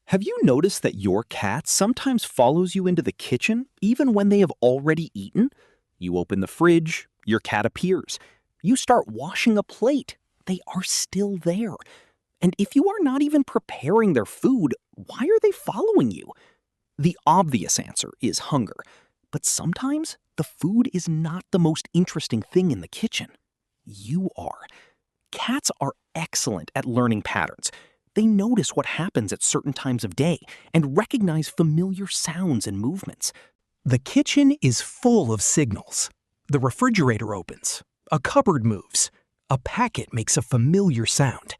Have you noticed that your cat sometimes follows you into the kitchen even when they have already eaten? You open the fridge, your cat appears. You start washing a plate, they are still there. And if you are not even preparing their food, why are they following you? The obvious answer is hunger. But sometimes the food is not the most interesting thing in the kitchen. You are. Cats are excellent at learning patterns. They notice what happens at certain times of day and recognize familiar sounds and movements. The kitchen is full of signals. The refrigerator opens, a cupboard moves, a packet makes a familiar sound.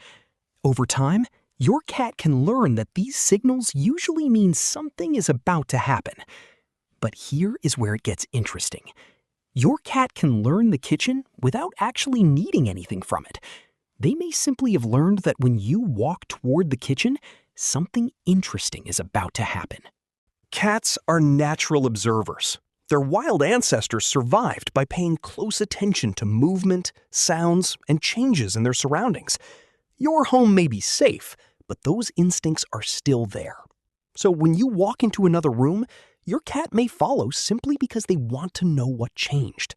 Over time, your cat can learn that these signals usually mean something is about to happen. But here is where it gets interesting. Your cat can learn the kitchen without actually needing anything from it. They may simply have learned that when you walk toward the kitchen, something interesting is about to happen. Cats are natural observers. Their wild ancestors survived by paying close attention to movement, sounds, and changes in their surroundings. Your home may be safe, but those instincts are still there. So when you walk into another room, your cat may follow simply because they want to know what changed.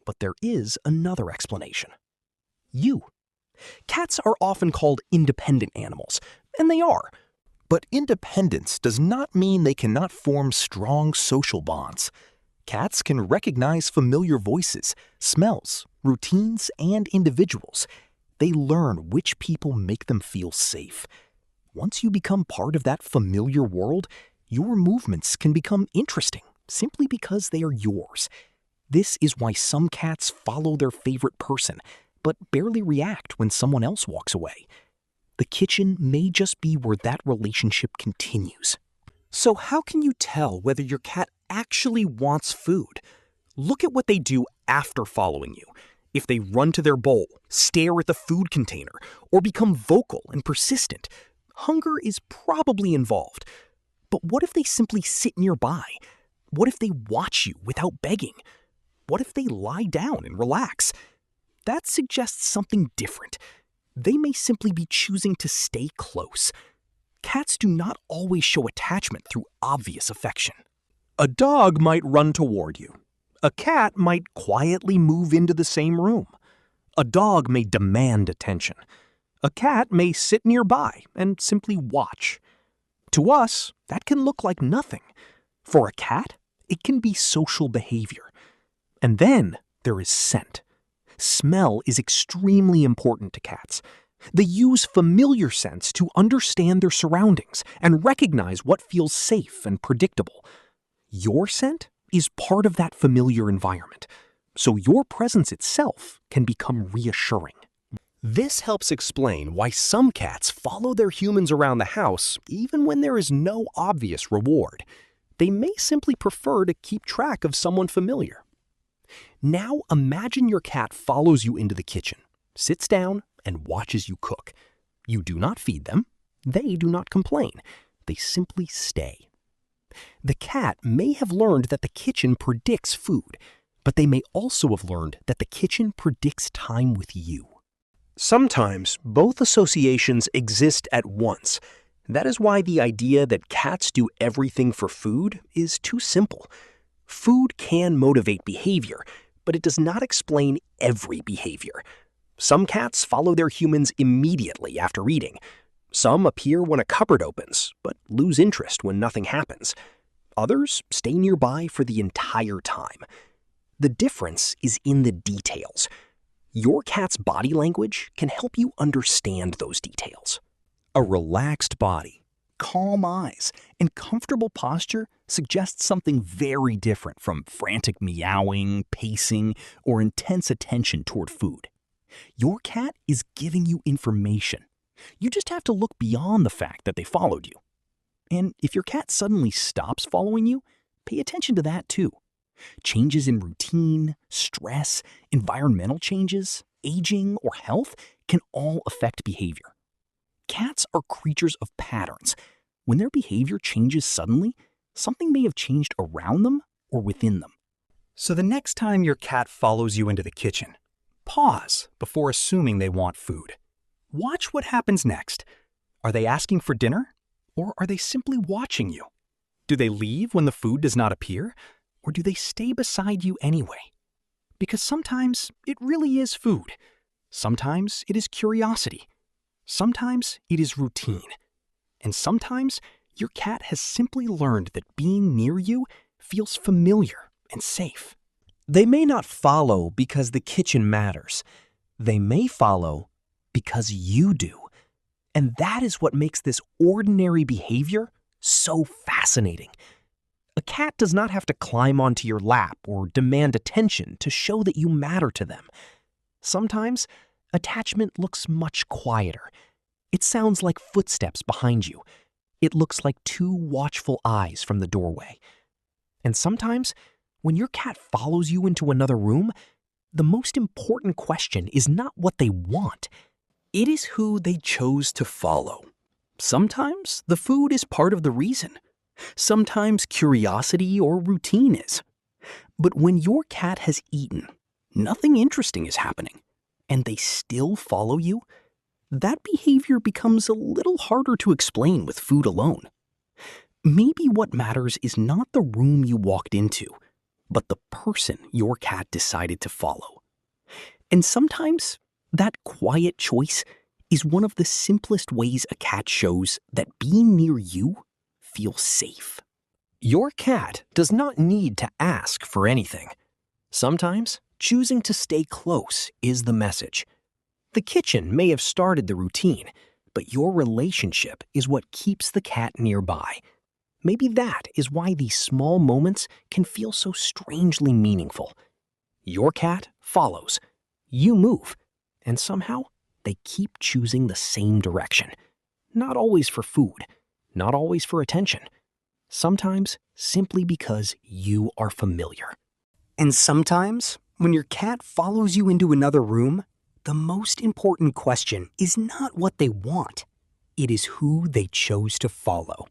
But there is another explanation. You. Cats are often called independent animals, and they are. But independence does not mean they cannot form strong social bonds. Cats can recognize familiar voices, smells, routines, and individuals. They learn which people make them feel safe. Once you become part of that familiar world, your movements can become interesting simply because they are yours. This is why some cats follow their favorite person, but barely react when someone else walks away. The kitchen may just be where that relationship continues. So how can you tell whether your cat actually wants food? Look at what they do after following you. If they run to their bowl, stare at the food container, or become vocal and persistent, hunger is probably involved. But what if they simply sit nearby? What if they watch you without begging? What if they lie down and relax? That suggests something different. They may simply be choosing to stay close. Cats do not always show attachment through obvious affection. A dog might run toward you. A cat might quietly move into the same room. A dog may demand attention. A cat may sit nearby and simply watch. To us, that can look like nothing. For a cat, it can be social behavior. And then there is scent. Smell is extremely important to cats. They use familiar scents to understand their surroundings and recognize what feels safe and predictable. Your scent is part of that familiar environment, so your presence itself can become reassuring. This helps explain why some cats follow their humans around the house even when there is no obvious reward. They may simply prefer to keep track of someone familiar. Now imagine your cat follows you into the kitchen, sits down, and watches you cook. You do not feed them. They do not complain. They simply stay. The cat may have learned that the kitchen predicts food, but they may also have learned that the kitchen predicts time with you. Sometimes both associations exist at once. That is why the idea that cats do everything for food is too simple. Food can motivate behavior, but it does not explain every behavior. Some cats follow their humans immediately after eating. Some appear when a cupboard opens, but lose interest when nothing happens. Others stay nearby for the entire time. The difference is in the details. Your cat's body language can help you understand those details. A relaxed body, calm eyes, and comfortable posture suggests something very different from frantic meowing, pacing, or intense attention toward food. Your cat is giving you information. You just have to look beyond the fact that they followed you. And if your cat suddenly stops following you, pay attention to that too. Changes in routine, stress, environmental changes, aging, or health can all affect behavior. Cats are creatures of patterns. When their behavior changes suddenly, something may have changed around them or within them. So the next time your cat follows you into the kitchen, pause before assuming they want food. Watch what happens next. Are they asking for dinner? Or are they simply watching you? Do they leave when the food does not appear? Or do they stay beside you anyway? Because sometimes it really is food. Sometimes it is curiosity. Sometimes it is routine. And sometimes your cat has simply learned that being near you feels familiar and safe. They may not follow because the kitchen matters. They may follow because you do. And that is what makes this ordinary behavior so fascinating. A cat does not have to climb onto your lap or demand attention to show that you matter to them. Sometimes, attachment looks much quieter. It sounds like footsteps behind you. It looks like two watchful eyes from the doorway. And sometimes, when your cat follows you into another room, the most important question is not what they want. It is who they chose to follow. Sometimes the food is part of the reason. Sometimes curiosity or routine is. But when your cat has eaten, nothing interesting is happening, and they still follow you, that behavior becomes a little harder to explain with food alone. Maybe what matters is not the room you walked into, but the person your cat decided to follow. And sometimes that quiet choice is one of the simplest ways a cat shows that being near you feels safe. Your cat does not need to ask for anything. Sometimes choosing to stay close is the message. The kitchen may have started the routine, but your relationship is what keeps the cat nearby. Maybe that is why these small moments can feel so strangely meaningful. Your cat follows, you move, and somehow they keep choosing the same direction. Not always for food, not always for attention. Sometimes simply because you are familiar. And sometimes, when your cat follows you into another room, the most important question is not what they want. It is who they chose to follow.